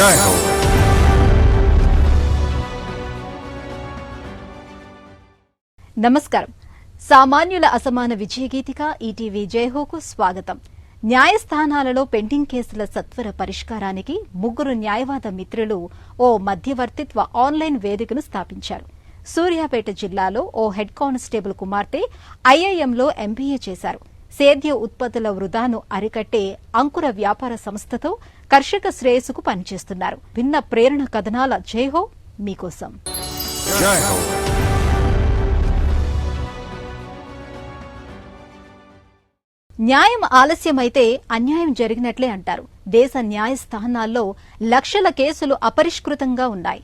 జై హో. నమస్కారం. సామాన్యుల అసమాన విజయగీతిక ఈటీవీ జైహోకు స్వాగతం. న్యాయస్థానాలలో పెండింగ్ కేసుల సత్వర పరిష్కారానికి ముగ్గురు న్యాయవాద మిత్రులు ఓ మధ్యవర్తిత్వ ఆన్లైన్ వేదికను స్థాపించారు. సూర్యాపేట జిల్లాలో ఓ హెడ్ కానిస్టేబుల్ కుమార్తె ఐఐఎంలో ఎంబీఏ చేశారు. సేద్య ఉత్పత్తుల వృధాను అరికట్టే అంకుర వ్యాపార సంస్థతో కర్షక శ్రేయస్సుకు పనిచేస్తున్నారు. భిన్న ప్రేరణ కథనాల జైహో మీకోసం. జై హో. న్యాయం ఆలస్యమైతే అన్యాయం జరిగినట్లే అంటారు. దేశ న్యాయస్థానాల్లో లక్షల కేసులు అపరిష్కృతంగా ఉన్నాయి.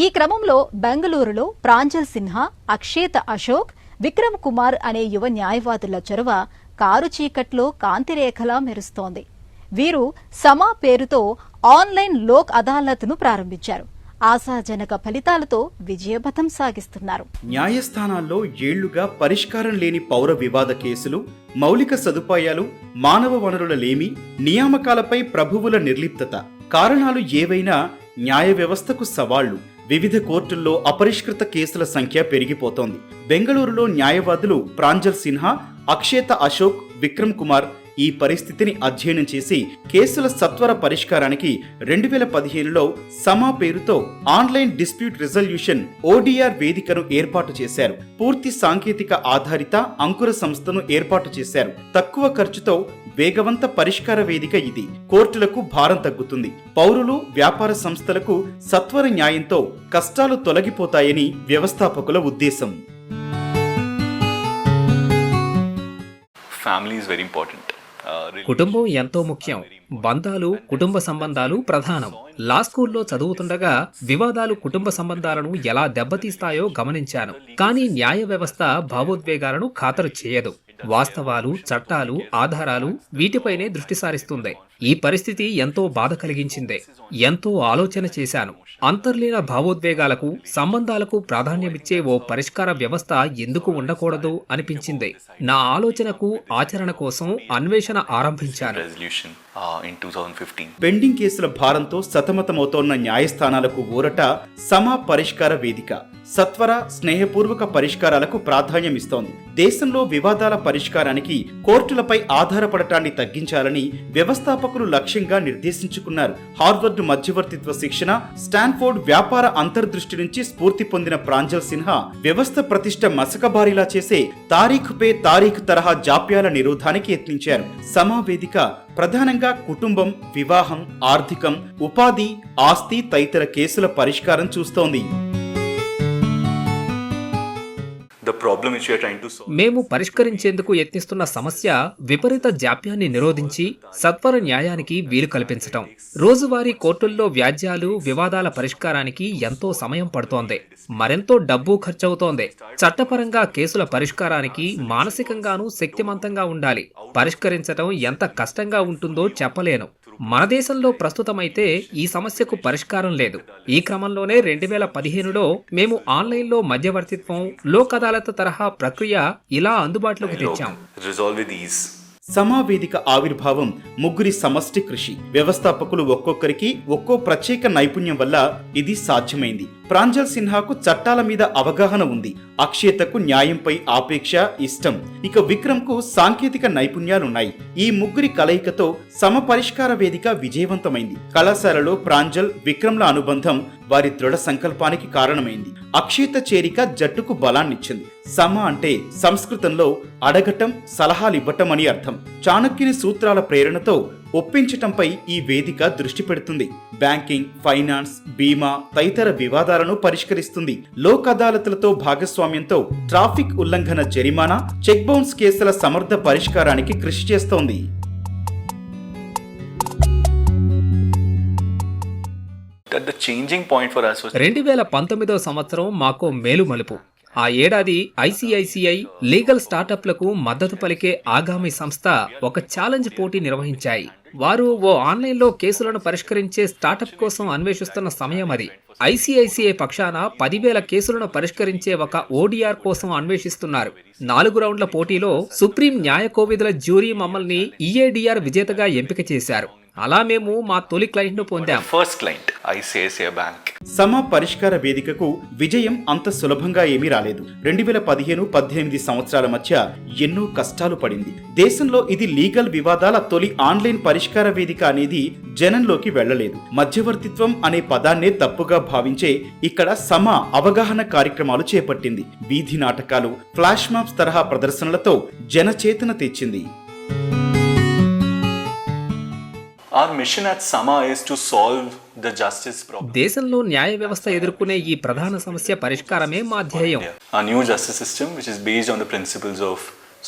ఈ క్రమంలో బెంగళూరులో ప్రాంజల్ సిన్హా, అక్షేత అశోక్, విక్రమ్ కుమార్ అనే యువ న్యాయవాదుల చొరవ కారు చీకట్లో కాంతిరేఖలా మెరుస్తోంది. వీరు సమా పేరుతో ఆన్లైన్ లోక్ అదాలత్ను ప్రారంభించారు. ఆశాజనక ఫలితాలతో విజయపథం సాగిస్తున్నారు. న్యాయస్థానాల్లో ఏళ్లుగా పరిష్కారం లేని పౌర వివాద కేసులు, మౌలిక సదుపాయాలు, మానవ వనరుల లేమి, నియామకాలపై ప్రభువుల నిర్లిప్తత కారణాలు ఏవైనా న్యాయ వ్యవస్థకు సవాళ్లు. వివిధ కోర్టుల్లో అపరిష్కృత కేసుల సంఖ్య పెరిగిపోతోంది. బెంగళూరులో న్యాయవాదులు ప్రాంజల్ సిన్హా, అక్షేత అశోక్, విక్రమ్ కుమార్ ఈ పరిస్థితిని అధ్యయనం చేసి కేసుల సత్వర పరిష్కారానికి 2015లో సమా పేరుతో ఆన్లైన్ డిస్ప్యూట్ రిజల్యూషన్ ఓడిఆర్ వేదికను ఏర్పాటు చేశారు. పూర్తి సాంకేతిక ఆధారిత అంకుర సంస్థను ఏర్పాటు చేశారు. తక్కువ ఖర్చుతో వేగవంత పరిష్కార వేదిక ఇది. కోర్టులకు భారం తగ్గుతుంది. పౌరులు, వ్యాపార సంస్థలకు సత్వర న్యాయంతో కష్టాలు తొలగిపోతాయని వ్యవస్థాపకుల ఉద్దేశం. Family is very important. కుటుంబం ఎంతో ముఖ్యం. బంధాలు, కుటుంబ సంబంధాలు ప్రధానం. లా స్కూల్లో చదువుతుండగా వివాదాలు కుటుంబ సంబంధాలను ఎలా దెబ్బతీస్తాయో గమనించాను. కానీ న్యాయ వ్యవస్థ భావోద్వేగాలను ఖాతరు చేయదు. వాస్తవాలు, చట్టాలు, ఆధారాలు వీటిపైనే దృష్టి సారిస్తుంది. ఈ పరిస్థితి ఎంతో బాధ కలిగించిందే. ఎంతో ఆలోచన చేశాను. అంతర్లీన భావోద్వేగాలకు, సంబంధాలకు ప్రాధాన్యమిచ్చే ఓ పరిష్కార వ్యవస్థ ఎందుకు ఉండకూడదు అనిపించింది. నా ఆలోచనకు, ఆచరణ కోసం అన్వేషణ ఆరంభించాను. పెండింగ్ కేసుల భారంతో సతమతమవుతోన్న న్యాయస్థానాలకు ఊరట సమా పరిష్కార వేదిక. సత్వర, స్నేహపూర్వక పరిష్కారాలకు ప్రాధాన్యమిస్తోంది. దేశంలో వివాదాల పరిష్కారానికి కోర్టులపై ఆధారపడటాన్ని తగ్గించాలని వ్యవస్థాపకులు లక్ష్యంగా నిర్దేశించుకున్నారు. హార్వర్డ్ మధ్యవర్తిత్వ శిక్షణ, స్టాన్ఫోర్డ్ వ్యాపార అంతర్దృష్టి నుంచి స్ఫూర్తి పొందిన ప్రాంజల్ సిన్హా వ్యవస్థ ప్రతిష్ట మసకబారిలా చేసే తారీఖు పే తారీఖు తరహా జాప్యాల నిరోధానికి యత్నించారు. సమా వేదిక ప్రధానంగా కుటుంబం, వివాహం, ఆర్థికం, ఉపాధి, ఆస్తి తదితర కేసుల పరిష్కారం చూస్తోంది. మేము పరిష్కరించేందుకు యత్నిస్తున్న సమస్య విపరీత జాప్యాన్ని నిరోధించి సత్వర న్యాయానికి వీలు కల్పించటం. రోజువారీ కోర్టుల్లో వ్యాజ్యాలు, వివాదాల పరిష్కారానికి ఎంతో సమయం పడుతోంది. మరెంతో డబ్బు ఖర్చవుతోంది. చట్టపరంగా కేసుల పరిష్కారానికి మానసికంగానూ శక్తిమంతంగా ఉండాలి. పరిష్కరించటం ఎంత కష్టంగా ఉంటుందో చెప్పలేను. మన దేశంలో ప్రస్తుతమైతే ఈ సమస్యకు పరిష్కారం లేదు. ఈ క్రమంలోనే 2015లో మేము ఆన్లైన్లో మధ్యవర్తిత్వం, లోక్ అదాలత్ తరహా ప్రక్రియ ఇలా అందుబాటులోకి తెచ్చాం. సమా వేదిక ఆవిర్భావం ముగ్గురి సమష్టి కృషి. వ్యవస్థాపకులు ఒక్కొక్కరికి ఒక్కో ప్రత్యేక నైపుణ్యం వల్ల ఇది సాధ్యమైంది. ప్రాంజల్ సిన్హాకు చట్టాల మీద అవగాహన ఉంది. అక్షేతకు న్యాయంపై ఆపేక్ష, ఇష్టం. ఇక విక్రమ్ కు సాంకేతిక నైపుణ్యాలున్నాయి. ఈ ముగ్గురి కలయికతో సమ పరిష్కార వేదిక విజయవంతమైంది. కళాశాలలో ప్రాంజల్, విక్రమ్ల అనుబంధం వారి దృఢ సంకల్పానికి కారణమైంది. అక్షేత చేరిక జట్టుకు బలాన్నిచ్చింది. సమ అంటే సంస్కృతంలో అడగటం, సలహాలివ్వటం అని అర్థం. చాణక్యుని సూత్రాల ప్రేరణతో ఒప్పించటంపై ఈ వేదిక దృష్టి పెడుతుంది. బ్యాంకింగ్, ఫైనాన్స్, బీమా తదితర వివాదాలను పరిష్కరిస్తుంది. లోక్ అదాలత్లతో భాగస్వామ్యంతో ట్రాఫిక్ ఉల్లంఘన జరిమానా, చెక్ బౌన్స్ కేసుల సమర్థ పరిష్కారానికి కృషి చేస్తోంది. The changing point for us was 2019వ సంవత్సరం మాకో మేలుమలుపు. ఆ ఏడాది ఐసిఐసిఐ లీగల్ స్టార్టప్లకు మద్దతు పలికే ఆగామి సంస్థ ఒక ఛాలెంజ్ పోటీ నిర్వహించాయి. వారు ఓ ఆన్లైన్లో కేసులను పరిష్కరించే స్టార్టప్ కోసం అన్వేషిస్తున్న సమయం అది. ఐసిఐసిఐ పక్షాన 10,000 కేసులను పరిష్కరించే ఒక ఓడిఆర్ కోసం అన్వేషిస్తున్నారు. 4 రౌండ్ల పోటీలో సుప్రీం న్యాయ కోవిధుల జ్యూరీ మమ్మల్ని ఈఏడిఆర్ విజేతగా ఎంపిక చేశారు. అలా మేము మా తొలి క్లయింట్ను పొందాం. First client, ICICI Bank. సమా పరిష్కార వేదికకు విజయం అంత సులభంగా ఏమీ రాలేదు. 2015-18 సంవత్సరాల మధ్య ఎన్నో కష్టాలు పడింది. దేశంలో ఇది లీగల్ వివాదాల తొలి ఆన్లైన్ పరిష్కార వేదిక అనేది జనంలోకి వెళ్లలేదు. మధ్యవర్తిత్వం అనే పదాన్నే తప్పుగా భావించే ఇక్కడ సమా అవగాహన కార్యక్రమాలు చేపట్టింది. వీధి నాటకాలు, ఫ్లాష్ మాబ్స్ తరహా ప్రదర్శనలతో జనచేతన తెచ్చింది. Our mission at Sama is to solve the justice problem. దేశంలో న్యాయ వ్యవస్థ ఎదుర్కొనే ఈ ప్రధాన సమస్య పరిష్కారమే మా ధ్యేయం. Our new justice system, which is based on the principles of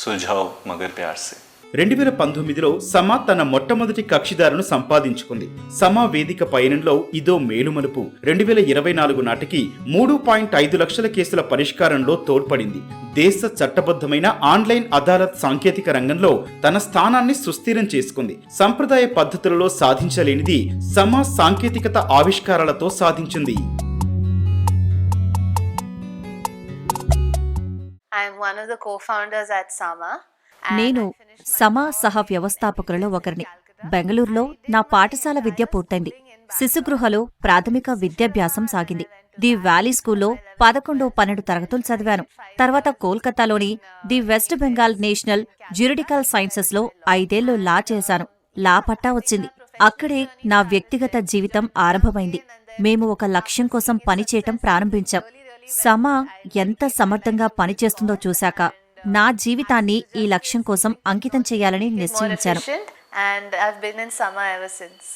Suljhao Magar Pyar Se. 2019లో సమా తన మొట్టమొదటి కక్షిదారును సంపాదించుకుంది. సమా వేదిక పయనంలో ఇదో మేలుమలుపు. 2024 నాటికి 3.5 లక్షల కేసుల పరిష్కారంలో తోడ్పడింది. దేశ చట్టబద్ధమైన ఆన్లైన్ అదాలత్ సాంకేతిక రంగంలో తన స్థానాన్ని సుస్థిరం చేసుకుంది. సంప్రదాయ పద్ధతులలో సాధించలేనిది సమా సాంకేతికత ఆవిష్కారాలతో సాధించింది. I am one of the co-founders at Sama. నేను సమా సహ వ్యవస్థాపకులలో ఒకరిని. బెంగళూరులో నా పాఠశాల విద్య పూర్తయింది. శిశుగృహలో ప్రాథమిక విద్యాభ్యాసం సాగింది. ది వ్యాలీ స్కూల్లో 11-12 తరగతులు చదివాను. తర్వాత కోల్కతాలోని ది వెస్ట్ బెంగాల్ నేషనల్ జ్యూరిడికల్ సైన్సెస్లో 5 ఏళ్లు లా చేశాను. లా పట్టా వచ్చింది. అక్కడే నా వ్యక్తిగత జీవితం ఆరంభమైంది. మేము ఒక లక్ష్యం కోసం పనిచేయటం ప్రారంభించాం. సమా ఎంత సమర్థంగా పనిచేస్తుందో చూశాక నా జీవితాన్ని ఈ లక్ష్యం కోసం అంకితం చేయాలని నిశ్చయించాను. And I've been in Sama ever since.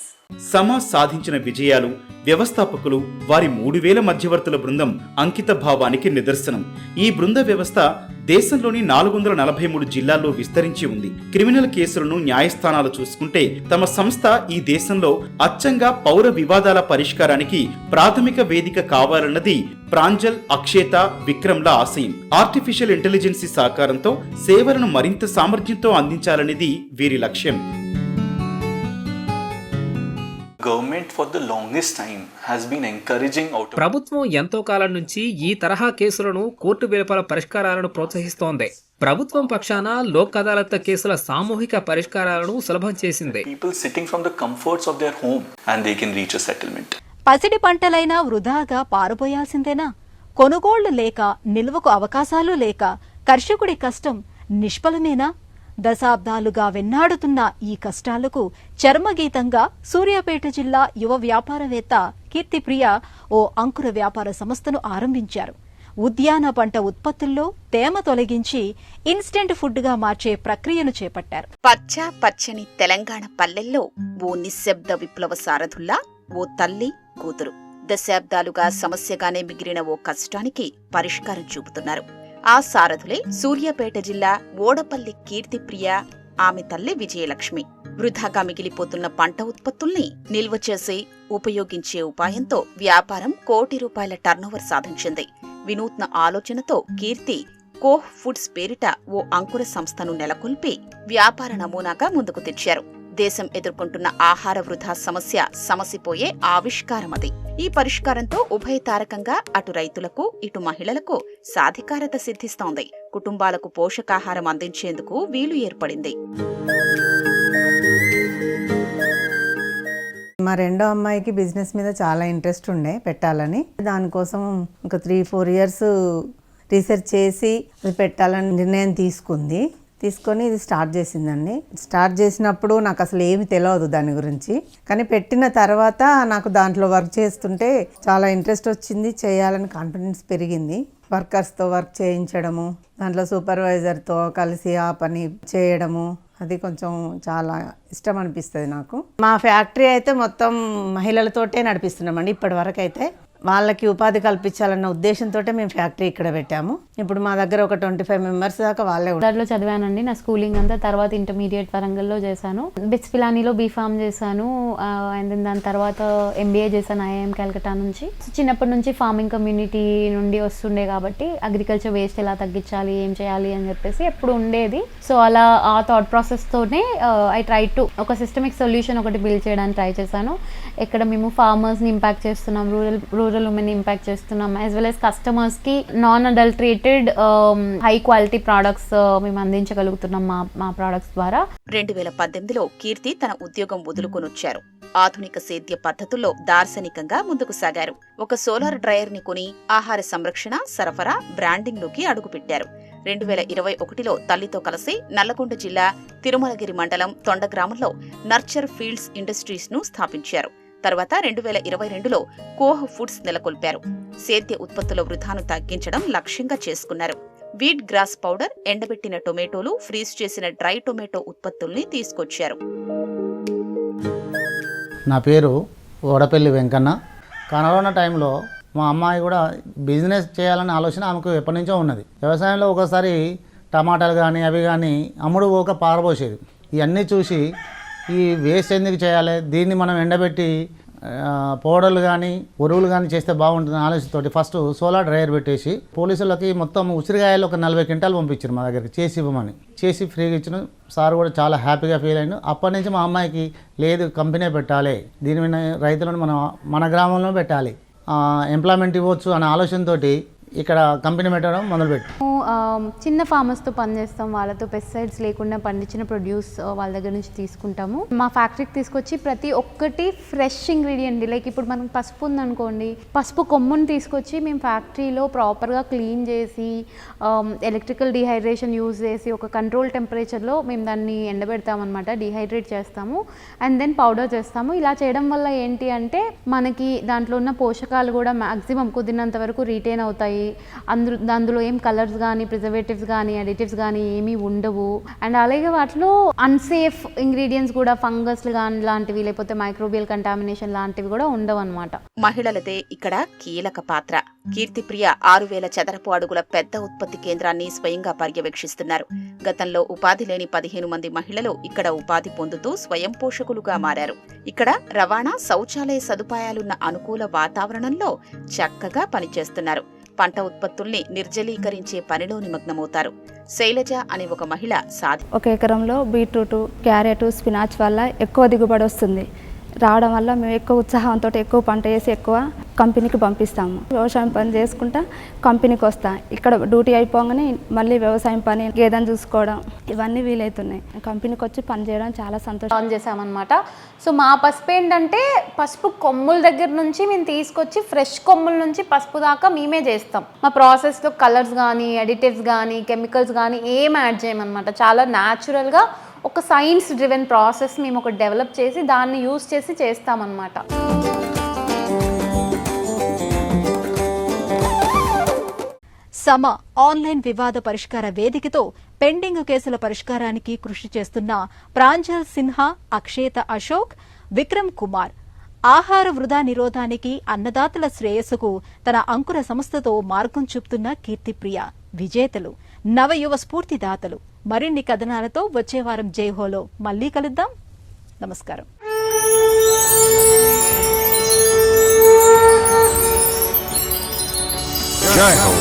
సమా సాధించిన విజయాలు, వ్యవస్థాపకులు, వారి 3000 మధ్యవర్తుల బృందం అంకిత భావానికి నిదర్శనం. ఈ బృంద వ్యవస్థ దేశంలోని 443 జిల్లాల్లో విస్తరించి ఉంది. క్రిమినల్ కేసులను న్యాయస్థానాలు చూసుకుంటే తమ సంస్థ ఈ దేశంలో అచ్చంగా పౌర వివాదాల పరిష్కారానికి ప్రాథమిక వేదిక కావాలన్నది ప్రాంజల్, అక్షేత, విక్రమ్ల ఆశయం. ఆర్టిఫిషియల్ ఇంటెలిజెన్సీ సహకారంతో సేవలను మరింత సామర్థ్యంతో అందించాలనేది వీరి లక్ష్యం. Government for the longest time has been encouraging auto. ప్రభుత్వం ఎంతో కాలం నుంచి ఈ తరహా కేసులను కోర్టు వెలుపల పరిష్కారాలను ప్రోత్సహిస్తోంది. ప్రభుత్వం పక్షాన లోక్ అదాలత్ కేసుల సామూహిక పరిష్కారాలను సులభం చేసింది. People sitting from the comforts of their home and they can reach a settlement. పసిడి పంటలైనా వృధాగా పారుపోయాల్సిందేనా? కొనుగోళ్లు లేక, నిల్వకు అవకాశాలు లేక కర్షకుడి కష్టం నిష్ఫలమేనా? దశాబ్దాలుగా వెన్నాడుతున్న ఈ కష్టాలకు చర్మగీతంగా సూర్యాపేట జిల్లా యువ వ్యాపారవేత్త కీర్తిప్రియ ఓ అంకుర వ్యాపార సంస్థను ఆరంభించారు. ఉద్యాన పంట ఉత్పత్తుల్లో తేమ తొలగించి ఇన్స్టెంట్ ఫుడ్గా మార్చే ప్రక్రియను చేపట్టారు. పచ్చ పచ్చని తెలంగాణ పల్లెల్లో ఓ నిశ్శబ్ద విప్లవ సారథుల్లా ఓ తల్లి, కూతురు దశాబ్దాలుగా సమస్యగానే మిగిలిన ఓ కష్టానికి పరిష్కారం చూపుతున్నారు. ఆ సారథులే సూర్యాపేట జిల్లా ఓడపల్లి కీర్తిప్రియ, ఆమె తల్లి విజయలక్ష్మి. వృధాగా మిగిలిపోతున్న పంట ఉత్పత్తుల్ని నిల్వ చేసి ఉపయోగించే ఉపాయంతో వ్యాపారం ₹1 కోటి టర్నోవర్ సాధించింది. వినూత్న ఆలోచనతో కీర్తి కోహ్ ఫుడ్స్ పేరిట ఓ అంకుర సంస్థను నెలకొల్పి వ్యాపార నమూనాగా ముందుకు తెచ్చారు. దేశం ఎదుర్కొంటున్న ఆహార వృధా సమస్య సమసిపోయే ఆవిష్కారమది. ఈ పరిష్కారంతో ఉభయతారకంగా అటు రైతులకు, ఇటు మహిళలకు సాధికారత సిద్ధిస్తోంది. కుటుంబాలకు పోషకాహారం అందించేందుకు వీలు ఏర్పడింది. మా రెండో అమ్మాయికి బిజినెస్ మీద చాలా ఇంట్రెస్ట్ ఉండే పెట్టాలని. దానికోసం ఒక 3-4 ఇయర్స్ రీసెర్చ్ చేసి అది పెట్టాలని నిర్ణయం తీసుకొని ఇది స్టార్ట్ చేసిందండి. స్టార్ట్ చేసినప్పుడు నాకు అసలు ఏమి తెలియదు దాని గురించి, కానీ పెట్టిన తర్వాత నాకు దాంట్లో వర్క్ చేస్తుంటే చాలా ఇంట్రెస్ట్ వచ్చింది. చేయాలని కాన్ఫిడెన్స్ పెరిగింది. వర్కర్స్తో వర్క్ చేయించడము, దాంట్లో సూపర్వైజర్తో కలిసి ఆ పని చేయడము, అది కొంచెం చాలా ఇష్టం అనిపిస్తుంది నాకు. మా ఫ్యాక్టరీ అయితే మొత్తం మహిళలతోటే నడిపిస్తున్నామండి. ఇప్పటి వరకు అయితే వాళ్ళకి ఉపాధి కల్పించాలన్న ఉద్దేశంతో మేము ఫ్యాక్టరీ ఇక్కడ పెట్టాము. ఇప్పుడు మా దగ్గర ఒక 25 మెంబర్స్ దాకా వాళ్ళే దాంట్లో చదివానండి. నా స్కూలింగ్ అంతా తర్వాత ఇంటర్మీడియట్ వరంగల్లో చేశాను. బిట్స్ పిలానీలో బీఫామ్ చేశాను. అండ్ దాని తర్వాత MBA చేశాను IIM కలకట్టా నుంచి. చిన్నప్పటి నుంచి ఫార్మింగ్ కమ్యూనిటీ నుండి వస్తుండే కాబట్టి అగ్రికల్చర్ వేస్ట్ ఎలా తగ్గించాలి, ఏం చేయాలి అని చెప్పేసి ఎప్పుడు ఉండేది. సో అలా ఆ థాట్ ప్రాసెస్తోనే ఐ ట్రై టు ఒక సిస్టమిక్ సొల్యూషన్ ఒకటి బిల్డ్ చేయడానికి ట్రై చేశాను. ఎక్కడ మేము ఫార్మర్స్ని ఇంపాక్ట్ చేస్తున్నాం, రూరల్ రూరల్ ఉమెన్ ఇంపాక్ట్ చేస్తున్నాం, యాజ్ వెల్ యాజ్ కస్టమర్స్కి non adulterated high quality products మేము అందించగలుగుతున్నాం మా ప్రోడక్ట్స్ ద్వారా. 2018లో కీర్తి తన ఉద్యోగం వదులుకొనొచ్చారు. ఆధునిక సేద్య పద్ధతుల్లో దార్శనికంగా ముందుకు సాగారు. ఒక సోలార్ డ్రైయర్ ని కొని ఆహార సంరక్షణ, సరఫరా, బ్రాండింగ్ లోకి అడుగుపెట్టారు. 2021లో తల్లితో కలిసి నల్లగొండ జిల్లా తిరుమలగిరి మండలం తొండ గ్రామంలో నర్చర్ ఫీల్డ్స్ ఇండస్ట్రీస్ ను స్థాపించారు. తర్వాత 2022లో కోహ్ ఫుడ్స్ నెలకొల్పారు. సేద్య ఉత్పత్తుల వృధాను తగ్గించడం లక్ష్యంగా చేసుకున్నారు. వీట్ గ్రాస్ పౌడర్, ఎండబెట్టిన టొమాటోలు, ఫ్రీజ్ చేసిన డ్రై టొమాటో ఉత్పత్తుల్ని తీసుకొచ్చారు. నా పేరు ఓడపల్లి వెంకన్న. కరోనా టైంలో మా అమ్మాయి కూడా బిజినెస్ చేయాలనే ఆలోచన ఆమెకు ఎప్పటి నుంచో ఉన్నది. వ్యవసాయంలో ఒకసారి టమాటాలు కానీ అవి కానీ అమ్ముడు పోక పారబోసేది. ఇవన్నీ చూసి ఈ వేస్ట్ ఎందుకు చేయాలి, దీన్ని మనం ఎండబెట్టి పౌడర్లు కానీ ఉరువులు కానీ చేస్తే బాగుంటుంది ఆలోచనతోటి ఫస్ట్ సోలార్ డ్రైయర్ పెట్టేసి పోలీసులకి మొత్తం ఉసిరికాయలు ఒక 40 క్వింటాలు పంపించారు మా దగ్గరికి చేసి ఇవ్వమని. చేసి ఫ్రీగా ఇచ్చిన సార్ కూడా చాలా హ్యాపీగా ఫీల్ అయ్యాను. అప్పటి నుంచి మా అమ్మాయికి లేదు కంపెనీ పెట్టాలి, దీని మీద రైతులను మన గ్రామంలో పెట్టాలి, ఎంప్లాయ్మెంట్ ఇవ్వచ్చు అనే ఆలోచనతోటి ఇక్కడ కంపెనీ పెట్టడం మొదలుపెట్టి చిన్న ఫార్మర్స్తో పనిచేస్తాం. వాళ్ళతో పెస్టిసైడ్స్ లేకుండా పండించిన ప్రొడ్యూస్ వాళ్ళ దగ్గర నుంచి తీసుకుంటాము. మా ఫ్యాక్టరీకి తీసుకొచ్చి ప్రతి ఒక్కటి ఫ్రెష్ ఇంగ్రీడియంట్, లైక్ ఇప్పుడు మనకు పసుపు ఉందనుకోండి, పసుపు కొమ్ముని తీసుకొచ్చి మేము ఫ్యాక్టరీలో ప్రాపర్గా క్లీన్ చేసి ఎలక్ట్రికల్ డిహైడ్రేషన్ యూజ్ చేసి ఒక కంట్రోల్ టెంపరేచర్లో మేము దాన్ని ఎండబెడతామన్నమాట, డిహైడ్రేట్ చేస్తాము అండ్ దెన్ పౌడర్ చేస్తాము. ఇలా చేయడం వల్ల ఏంటి అంటే మనకి దాంట్లో ఉన్న పోషకాలు కూడా మ్యాక్సిమం కుదిరినంత వరకు రీటైన్ అవుతాయి. అందులో ఏం కలర్స్ కానీ ప్రిజర్వేటివ్స్ కానీ అడిటివ్స్ కానీ ఏమీ ఉండవు. అండ్ అలాగే వాటిలో అన్సేఫ్ ఇంగ్రీడియంట్స్ కూడా ఫంగస్ కానీ లాంటివి లేకపోతే మైక్రోబియల్ కంటామినేషన్ లాంటివి కూడా ఉండవు అనమాట. మహిళలదే ఇక్కడ కీలక పాత్ర. కీర్తిప్రియ 6000 చదరపు అడుగుల పెద్ద ఉత్పత్తి కేంద్రాన్ని స్వయంగా పర్యవేక్షిస్తున్నారు. గతంలో ఉపాధి లేని 15 మంది మహిళలు ఇక్కడ ఉపాధి పొందుతూ స్వయం పోషకులుగా మారారు. ఇక్కడ రవాణా, శౌచాలయ సదుపాయాలున్న అనుకూల వాతావరణంలో చక్కగా పనిచేస్తున్నారు. పంట ఉత్పత్తుల్ని నిర్జలీకరించే పనిలో నిమగ్నమవుతారు. శైలజ అనే ఒక మహిళ ఒక ఎకరంలో బీట్రూట్, క్యారెట్, స్పినాచ్ వల్ల ఎక్కువ దిగుబడి వస్తుంది. రావడం వల్ల మేము ఎక్కువ ఉత్సాహంతో ఎక్కువ పంట వేసి ఎక్కువ కంపెనీకి పంపిస్తాము. వ్యవసాయం పని చేసుకుంటా కంపెనీకి వస్తాం. ఇక్కడ డ్యూటీ అయిపోగానే మళ్ళీ వ్యవసాయం పని, గేదెను చూసుకోవడం ఇవన్నీ వీలవుతున్నాయి. కంపెనీకి వచ్చి పని చేయడం చాలా సంతోషం చేసామన్నమాట. సో మా పసుపు ఏంటంటే పసుపు కొమ్ముల దగ్గర నుంచి మేము తీసుకొచ్చి ఫ్రెష్ కొమ్ముల నుంచి పసుపు దాకా మేమే చేస్తాం. మా ప్రాసెస్లో కలర్స్ కానీ అడిటివ్స్ కానీ కెమికల్స్ కానీ ఏం యాడ్ చేయమన్నమాట. చాలా న్యాచురల్గా ఒక సైన్స్ డ్రివెన్ ప్రాసెస్ మేము ఒక డెవలప్ చేసి దాన్ని యూజ్ చేసి చేస్తామన్నమాట. సమ ఆన్లైన్ వివాద పరిష్కార వేదికతో పెండింగ్ కేసుల పరిష్కారానికి కృషి చేస్తున్న ప్రాంజల్ సిన్హా, అక్షేత అశోక్, విక్రమ్ కుమార్, ఆహార వృధా నిరోధానికి, అన్నదాతల శ్రేయస్సుకు తన అంకుర సంస్థతో మార్గం చూపుతున్న కీర్తిప్రియ విజేతలు, నవయువ స్ఫూర్తిదాతలు. మరిన్ని కథనాలతో వచ్చే వారం జైహోలో మళ్లీ కలుద్దాం. నమస్కారం. జై హో.